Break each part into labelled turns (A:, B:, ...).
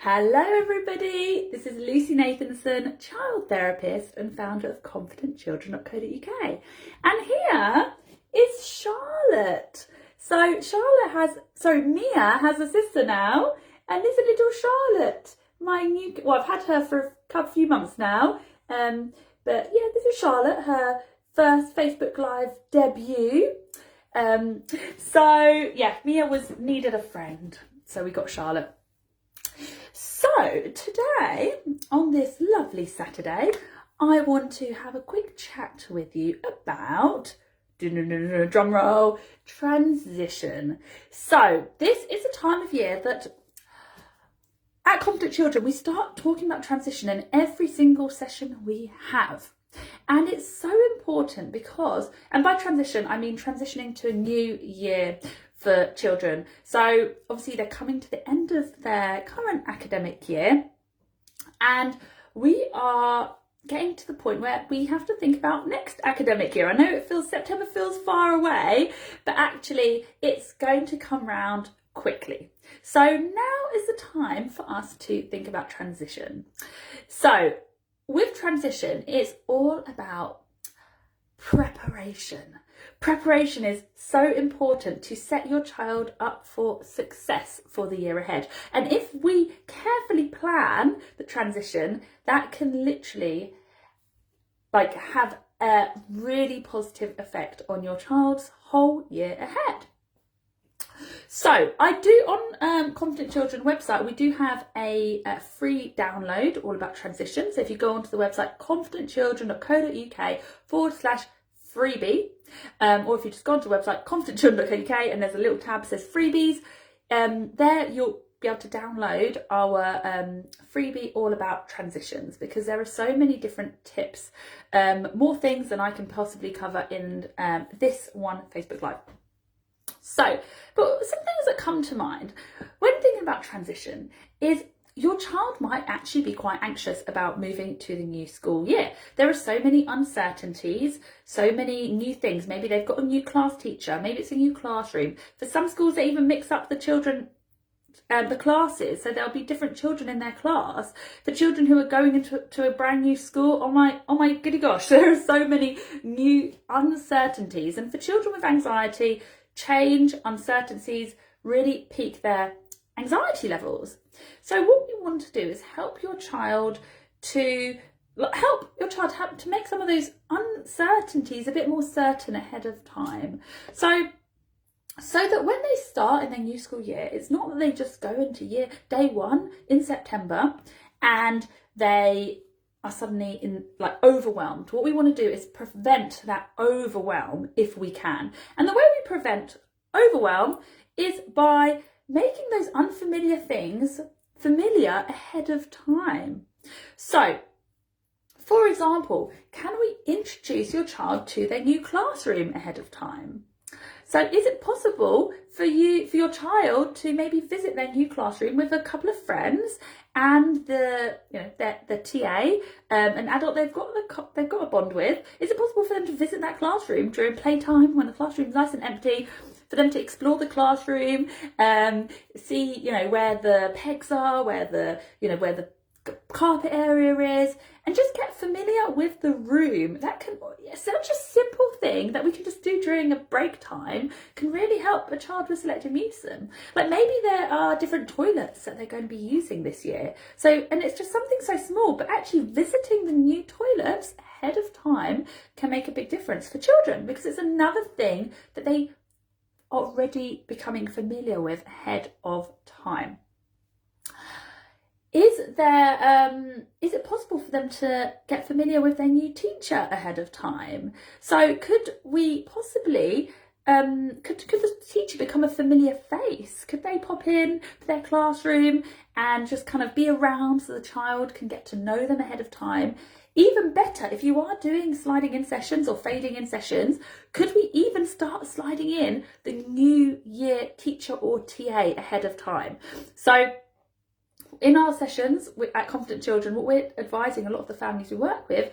A: Hello everybody, this is Lucy Nathanson, child therapist and founder of 𝗵𝗲𝗿𝗀𝗀𝗃. And here is Charlotte. So Mia has a sister now, and this is little Charlotte. I've had her for a few months now. But yeah, this is Charlotte, her first Facebook Live debut. So yeah, Mia needed a friend, so we got Charlotte. So today, on this lovely Saturday, I want to have a quick chat with you about, drum roll, transition. So this is a time of year that at Confident Children, we start talking about transition in every single session we have. And it's so important because, and by transition, I mean transitioning to a new year for children. So obviously they're coming to the end of their current academic year, and we are getting to the point where we have to think about next academic year. I know September feels far away, but actually it's going to come round quickly. So now is the time for us to think about transition. So with transition, it's all about preparation. Preparation is so important to set your child up for success for the year ahead. And if we carefully plan the transition, that can literally have a really positive effect on your child's whole year ahead. So I do on Confident Children website, we do have a free download all about transition. So if you go onto the website confidentchildren.co.uk/freebie, or if you just go onto the website confidentchildren.co.uk and there's a little tab that says freebies, there you'll be able to download our freebie all about transitions, because there are so many different tips, more things than I can possibly cover in this one Facebook Live. So, but some things that come to mind when thinking about transition is your child might actually be quite anxious about moving to the new school year. There are so many uncertainties, so many new things. Maybe they've got a new class teacher, maybe it's a new classroom. For some schools, they even mix up the children and the classes, so there'll be different children in their class. For children who are going into a brand new school, oh my goody gosh, there are so many new uncertainties. And for children with anxiety, change, uncertainties really peak their anxiety levels. So what we want to do is help your child to make some of those uncertainties a bit more certain ahead of time. So that when they start in their new school year, it's not that they just go into day one in September and they are suddenly overwhelmed. What we want to do is prevent that overwhelm if we can. And the way we prevent overwhelm is by making those unfamiliar things familiar ahead of time. So, for example, can we introduce your child to their new classroom ahead of time? So is it possible for your child to maybe visit their new classroom with a couple of friends and the TA, an adult they've got a bond with? Is it possible for them to visit that classroom during playtime when the classroom's nice and empty, for them to explore the classroom, see where the pegs are, where the carpet area is, and just get familiar with the room? Such a simple thing that we can just do during a break time can really help a child with selective mutism. Maybe there are different toilets that they're going to be using this year. And it's just something so small, but actually visiting the new toilets ahead of time can make a big difference for children, because it's another thing that they are already becoming familiar with ahead of time. Is it possible for them to get familiar with their new teacher ahead of time? So could we possibly, could the teacher become a familiar face? Could they pop in to their classroom and just kind of be around so the child can get to know them ahead of time? Even better, if you are doing sliding in sessions or fading in sessions, could we even start sliding in the new year teacher or TA ahead of time? So in our sessions at Confident Children, what we're advising a lot of the families we work with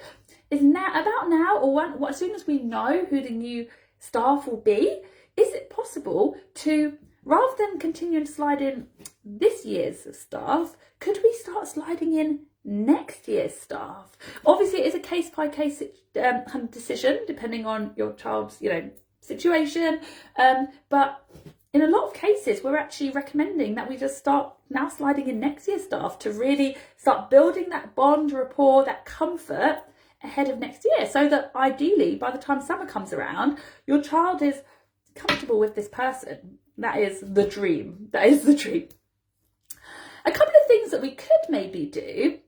A: is as soon as we know who the new staff will be, is it possible to rather than continuing to slide in this year's staff, could we start sliding in next year's staff? Obviously, it is a case-by-case decision, depending on your child's, situation. But in a lot of cases, we're actually recommending that we just start now sliding in next year's staff to really start building that bond, rapport, that comfort ahead of next year, so that ideally, by the time summer comes around, your child is comfortable with this person. That is the dream. That is the dream. A couple of things that we could maybe do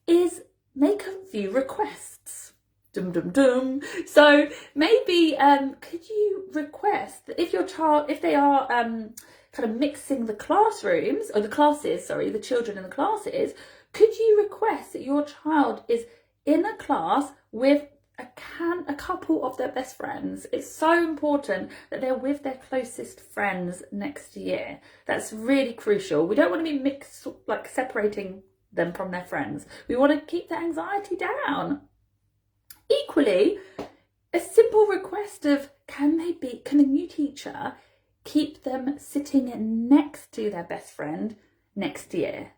A: is make a few requests. Dum dum dum. So maybe could you request that if your child, if they are kind of mixing the classrooms or the classes, sorry, the children in the classes, could you request that your child is in a class with a couple of their best friends? It's so important that they're with their closest friends next year. That's really crucial. We don't want to be mixed, like separating them from their friends. We want to keep the anxiety down. Equally, a simple request of can a new teacher keep them sitting next to their best friend next year?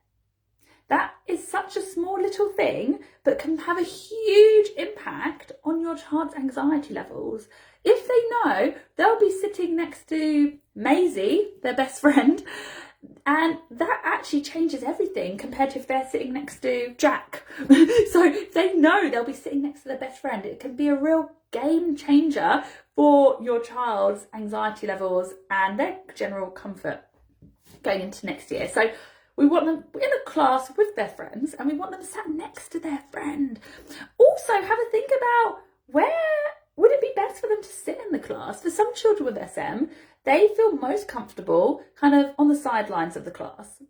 A: That is such a small little thing, but can have a huge impact on your child's anxiety levels. If they know they'll be sitting next to Maisie, their best friend, and that actually changes everything compared to if they're sitting next to Jack. So if they know they'll be sitting next to their best friend, it can be a real game changer for your child's anxiety levels and their general comfort going into next year. So we want them in a class with their friends, and we want them sat next to their friend. Also, have a think about where would it be best for them to sit in the class. For some children with SM, they feel most comfortable kind of on the sidelines of the class.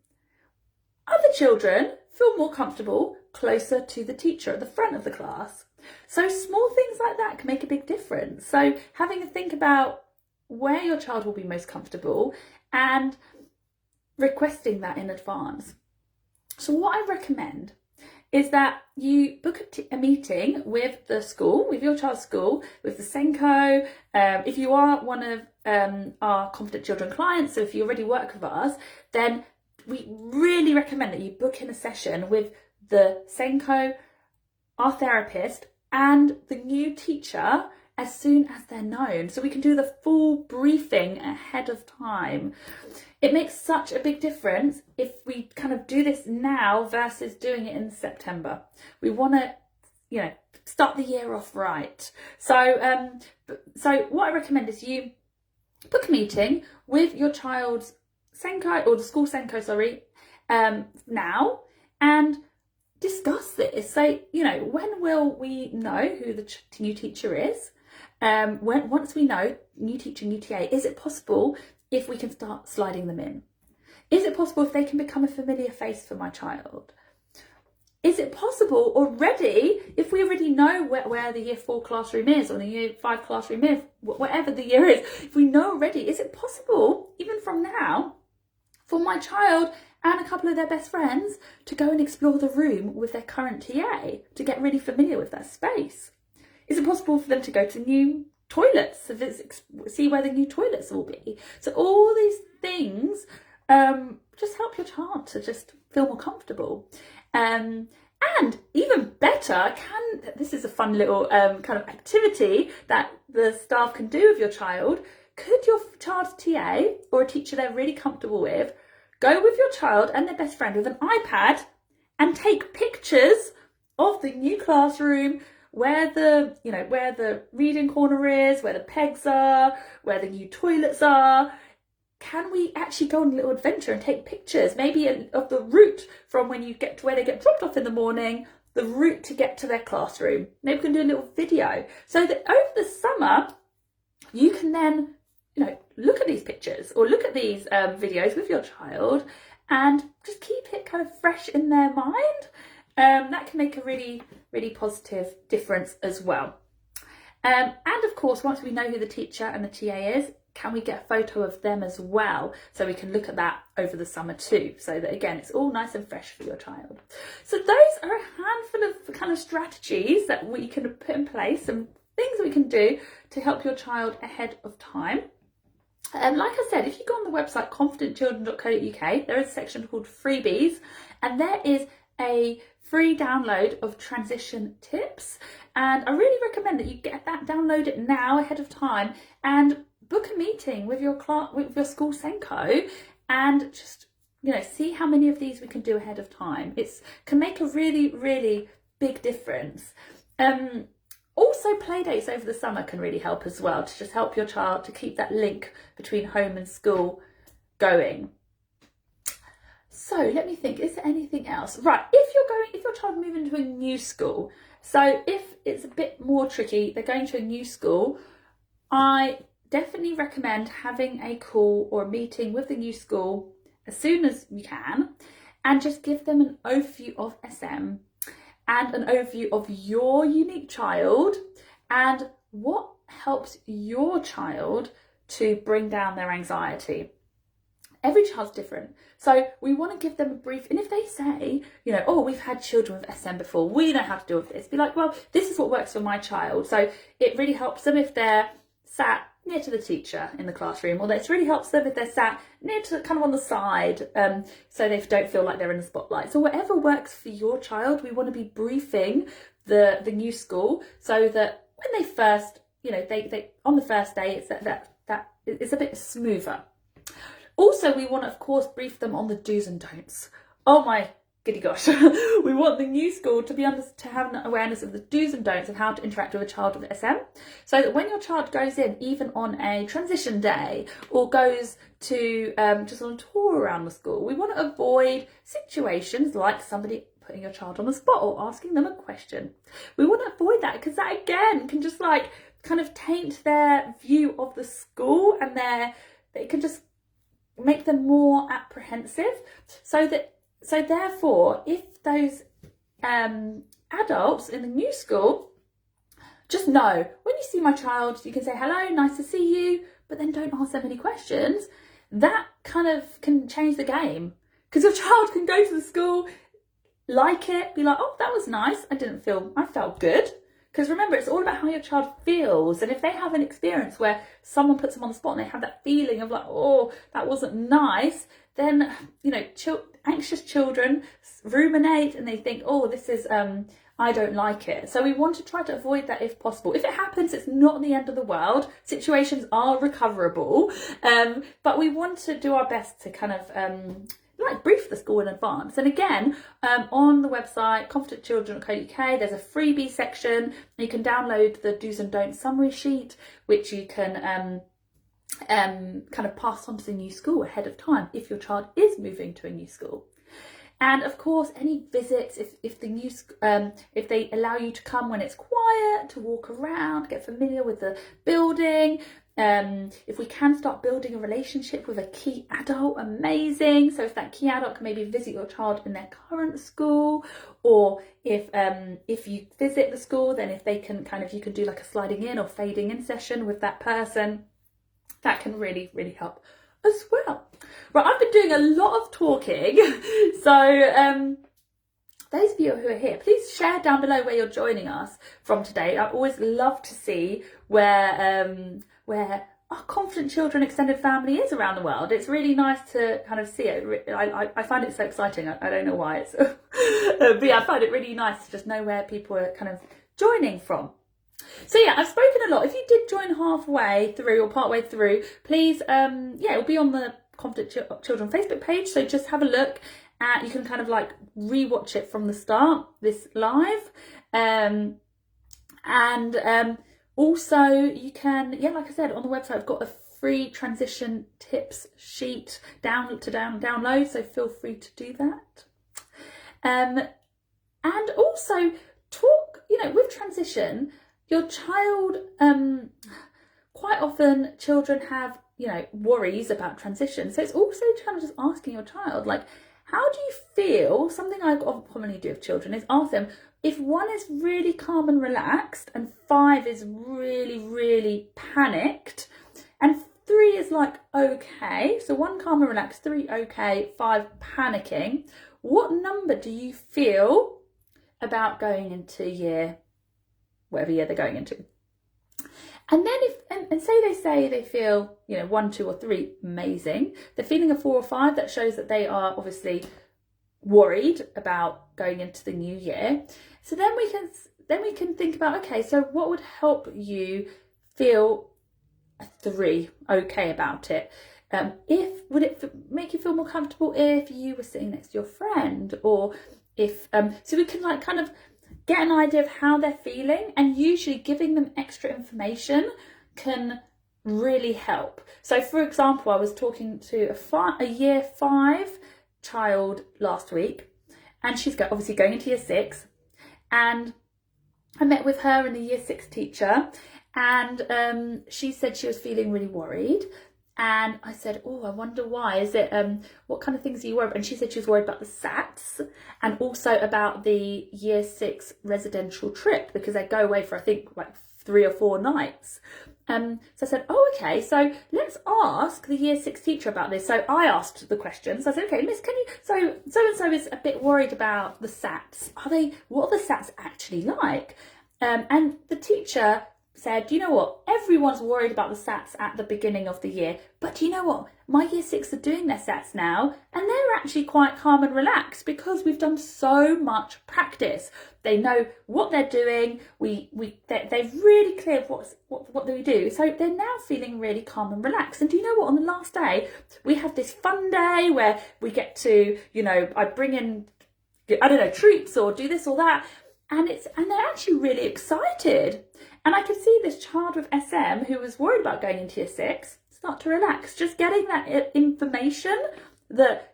A: Other children feel more comfortable closer to the teacher at the front of the class. So small things like that can make a big difference. So having a think about where your child will be most comfortable and requesting that in advance. So what I recommend is that you book a meeting with the school, with your child's school, with the 𝗕𝗀𝗄. If you are one of our Confident Children clients, so if you already work with us, then we really recommend that you book in a session with the 𝗕𝗀𝗄, our therapist, and the new teacher as soon as they're known, so we can do the full briefing ahead of time. It makes such a big difference if we kind of do this now versus doing it in September. We want to, start the year off right. So, so what I recommend is you book a meeting with your child's 𝗕𝗀𝗄, or the school 𝗕𝗀𝗄, sorry, now, and discuss this. Say, when will we know who the new teacher is? Once we know new teacher, new TA, is it possible if we can start sliding them in? Is it possible if they can become a familiar face for my child? Is it possible already, if we already know where the year 4 classroom is, or the year 5 classroom is, whatever the year is, if we know already, is it possible, even from now, for my child and a couple of their best friends to go and explore the room with their current TA, to get really familiar with that space? Is it possible for them to go to new toilets, see where the new toilets will be? So all these things just help your child to just feel more comfortable. And even better, this is a fun little kind of activity that the staff can do with your child. Could your child's TA or a teacher they're really comfortable with go with your child and their best friend with an iPad and take pictures of the new classroom, where the reading corner is, where the pegs are, where the new toilets are? Can we actually go on a little adventure and take pictures, maybe of the route from when you get to where they get dropped off in the morning, the route to get to their classroom? Maybe we can do a little video so that over the summer you can then, look at these pictures or look at these videos with your child and just keep it kind of fresh in their mind. That can make a really, really positive difference as well. And of course, once we know who the teacher and the TA is, can we get a photo of them as well, so we can look at that over the summer too, so that again it's all nice and fresh for your child. So those are a handful of kind of strategies that we can put in place, and things that we can do to help your child ahead of time. Like I said, if you go on the website confidentchildren.co.uk, there is a section called freebies, and there is a free download of transition tips, and I really recommend that you get that, download it now ahead of time, and book a meeting with your school 𝗙𝗀𝗀, and just, you know, see how many of these we can do ahead of time. It can make a really big difference. Also, play dates over the summer can really help as well, to just help your child to keep that link between home and school going. So let me think, is there anything else? Right, if your child moving to a new school, so if it's a bit more tricky, they're going to a new school, I definitely recommend having a call or a meeting with the new school as soon as you can, and just give them an overview of SM and an overview of your unique child and what helps your child to bring down their anxiety. Every child's different, so we want to give them a brief, and if they say, you know, oh, we've had children with SM before, we know how to deal with this, be like, well, this is what works for my child. So it really helps them if they're sat near to the teacher in the classroom, or it really helps them if they're sat near to, kind of on the side, so they don't feel like they're in the spotlight. So whatever works for your child, we want to be briefing the new school, so that when they first, you know, they on the first day, it's that it's a bit smoother. Also, we want to, of course, brief them on the do's and don'ts. Oh my goody gosh. We want the new school to have an awareness of the do's and don'ts of how to interact with a child with SM, so that when your child goes in, even on a transition day, or goes to just on a tour around the school, we want to avoid situations like somebody putting your child on the spot or asking them a question. We want to avoid that, because that again can just like kind of taint their view of the school, and it can just make them more apprehensive. So therefore, if those adults in the new school, just know, when you see my child, you can say, hello, nice to see you, but then don't ask them any questions. That kind of can change the game, because your child can go to the school, like it, be like, oh, that was nice, I felt good. Because remember, it's all about how your child feels. And if they have an experience where someone puts them on the spot and they have that feeling of like, oh, that wasn't nice, then, you know, anxious children ruminate and they think, oh, this is, I don't like it. So we want to try to avoid that if possible. If it happens, it's not the end of the world. Situations are recoverable. But we want to do our best to kind of brief the school in advance. And again, on the website confidentchildren.co.uk, there's a freebie section. You can download the do's and don'ts summary sheet, which you can kind of pass on to the new school ahead of time if your child is moving to a new school. And of course, any visits, if they allow you to come when it's quiet, to walk around, get familiar with the building. If we can start building a relationship with a key adult, amazing. So if that key adult can maybe visit your child in their current school, or if you visit the school, then if they can you can do like a sliding in or fading in session with that person, that can really help as well. Right, I've been doing a lot of talking, so those of you who are here, please share down below where you're joining us from today. I always love to see where our Confident Children extended family is around the world. It's really nice to kind of see it. I find it so exciting. I don't know why it's, but yeah, I find it really nice to just know where people are kind of joining from. So yeah, I've spoken a lot. If you did join halfway through or partway through, please, it'll be on the Confident Children Facebook page. So just have a look. You can kind of like rewatch it from the start, this live, and also you can, like I said, on the website I've got a free transition tips sheet download, so feel free to do that. And also talk, with transition, your child, quite often children have, worries about transition. So it's also kind of just asking your child, like, how do you feel? Something I commonly do with children is ask them, if 1 is really calm and relaxed and 5 is really, really panicked and 3 is like, okay, so 1 calm and relaxed, 3 okay, 5 panicking, what number do you feel about going into whatever year they're going into? And then and say they feel, 1, 2 or 3, amazing. They're feeling a 4 or 5, that shows that they are obviously worried about going into the new year. So then we can think about, okay, so what would help you feel a 3 okay about it? Would it make you feel more comfortable if you were sitting next to your friend, or if so we can kind of get an idea of how they're feeling, and usually giving them extra information can really help. So for example, I was talking to a year 5 child last week, and she's obviously going into year 6, and I met with her and the year 6 teacher, and she said she was feeling really worried. And I said, oh, I wonder why. Is it, what kind of things are you worried about? And she said she was worried about the SATs, and also about the year 6 residential trip, because they go away for, I think, 3 or 4 nights. So I said, oh, okay, so let's ask the year 6 teacher about this. So I asked the questions. I said, okay, miss, can you, so-and-so is a bit worried about the SATs. What are the SATs actually like? And the teacher said, you know what, everyone's worried about the SATs at the beginning of the year, but you know what, my year 6 are doing their SATs now, and they're actually quite calm and relaxed because we've done so much practice. They know what they're doing. They're really clear of what they do, so they're now feeling really calm and relaxed. And do you know what, on the last day we have this fun day where we get to, I bring in, treats or do this or that, and they're actually really excited. And I could see this child with SM who was worried about going into year 6 start to relax, just getting that information that,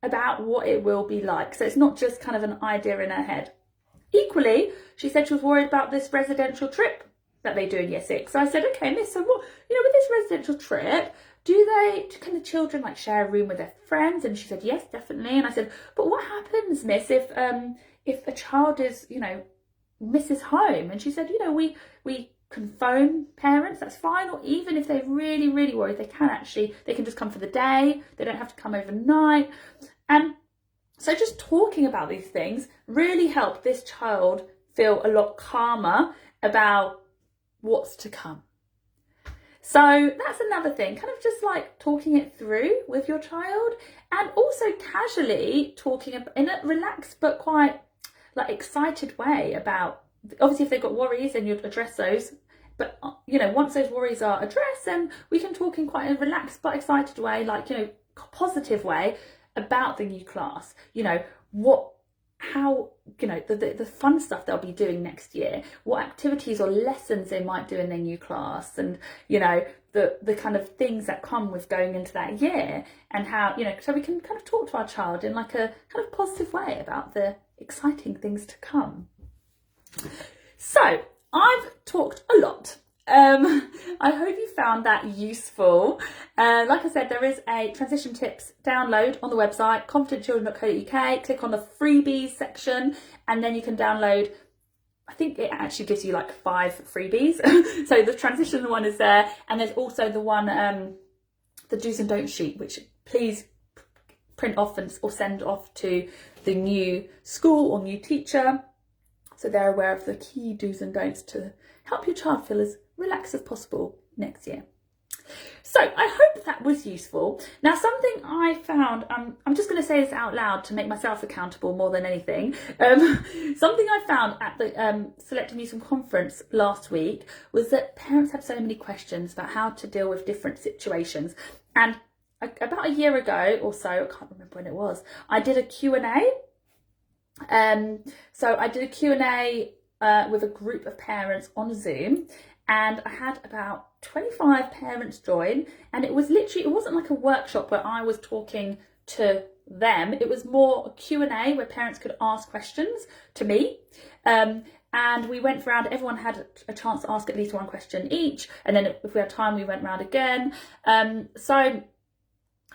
A: about what it will be like. So it's not just kind of an idea in her head. Equally, she said she was worried about this residential trip that they do in year 6. So I said, okay, miss, so what, with this residential trip, can the children share a room with their friends? And she said, yes, definitely. And I said, but what happens, miss, if a child is, misses home? And she said, we can phone parents, that's fine, or even if they're really, really worried, they can just come for the day, they don't have to come overnight. And so just talking about these things really helped this child feel a lot calmer about what's to come. So that's another thing, kind of just talking it through with your child, and also casually talking in a relaxed but quite excited way about, obviously if they've got worries, then you'd address those, but once those worries are addressed, then we can talk in quite a relaxed but excited way, positive way about the new class, how the fun stuff they'll be doing next year, what activities or lessons they might do in their new class, and the kind of things that come with going into that year, and how so we can kind of talk to our child in a kind of positive way about the exciting things to come. So I've talked a lot. I hope you found that useful. Like I said, there is a transition tips download on the website, 𝗵𝗲𝗀𝗻𝗔𝗏𝑐𝑜.uk. Click on the freebies section, and then you can download, I think it actually gives you 5 freebies. So the transition one is there, and there's also the one, the do's and don'ts sheet, which please print off or send off to the new school or new teacher, so they're aware of the key do's and don'ts to help your child feel as relaxed as possible next year. So I hope that was useful. Now, something I found, I'm just going to say this out loud to make myself accountable more than anything. Something I found at the Selective Mutism conference last week was that parents had so many questions about how to deal with different situations. And about a year ago or so, I can't remember when it was, I did a Q&A. So I did a Q&A with a group of parents on Zoom, and I had about 25 parents join, and it was literally, it wasn't like a workshop where I was talking to them, it was more a Q&A where parents could ask questions to me. And we went round, everyone had a chance to ask at least one question each, and then if we had time we went round again. So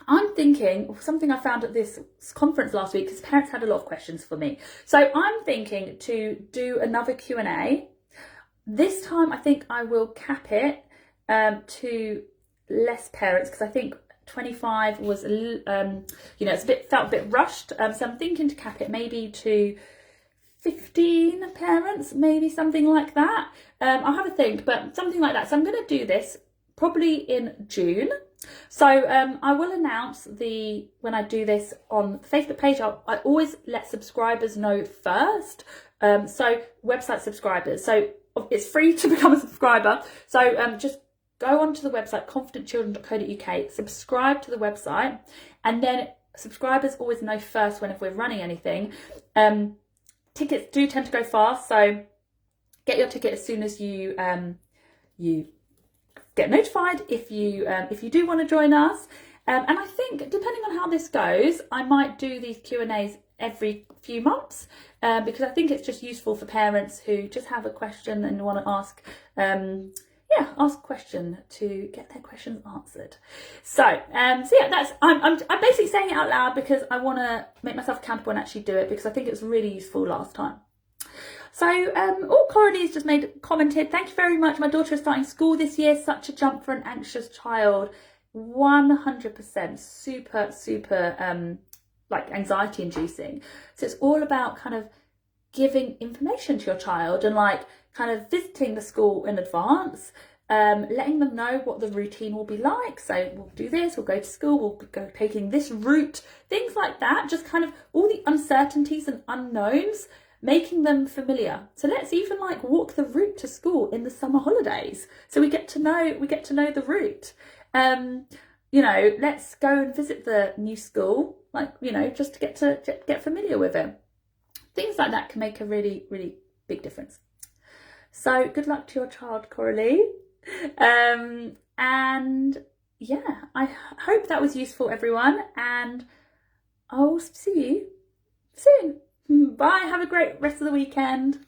A: I'm thinking, something I found at this conference last week, because parents had a lot of questions for me. So I'm thinking to do another Q&A. This time I think I will cap it to less parents, because I think 25 was, it's felt a bit rushed. So I'm thinking to cap it maybe to 15 parents, maybe something like that. I'll have a think, but something like that. So I'm going to do this probably in June. So I will announce when I do this on the Facebook page. I always let subscribers know first. So website subscribers. So it's free to become a subscriber. So just go onto the website confidentchildren.co.uk, subscribe to the website, and then subscribers always know first whenever we're running anything. Tickets do tend to go fast, so get your ticket as soon as you get notified if you do want to join us. And I think, depending on how this goes, I might do these Q&As every few months, because I think it's just useful for parents who just have a question and want to ask ask a question to get their questions answered. So yeah, I'm basically saying it out loud because I want to make myself accountable and actually do it, because I think it was really useful last time. So Coralie's just commented, thank you very much. My daughter is starting school this year. Such a jump for an anxious child. 100% super like anxiety inducing. So it's all about kind of giving information to your child and like kind of visiting the school in advance, letting them know what the routine will be like. So we'll do this, we'll go to school, we'll go taking this route, things like that. Just kind of all the uncertainties and unknowns, making them familiar. So let's even like walk the route to school in the summer holidays, so we get to know the route. You know, let's go and visit the new school, like, you know, just to get familiar with it. Things like that can make a really big difference. So good luck to your child, Coralie. And yeah, I hope that was useful, everyone, and I'll see you soon. Bye, have a great rest of the weekend.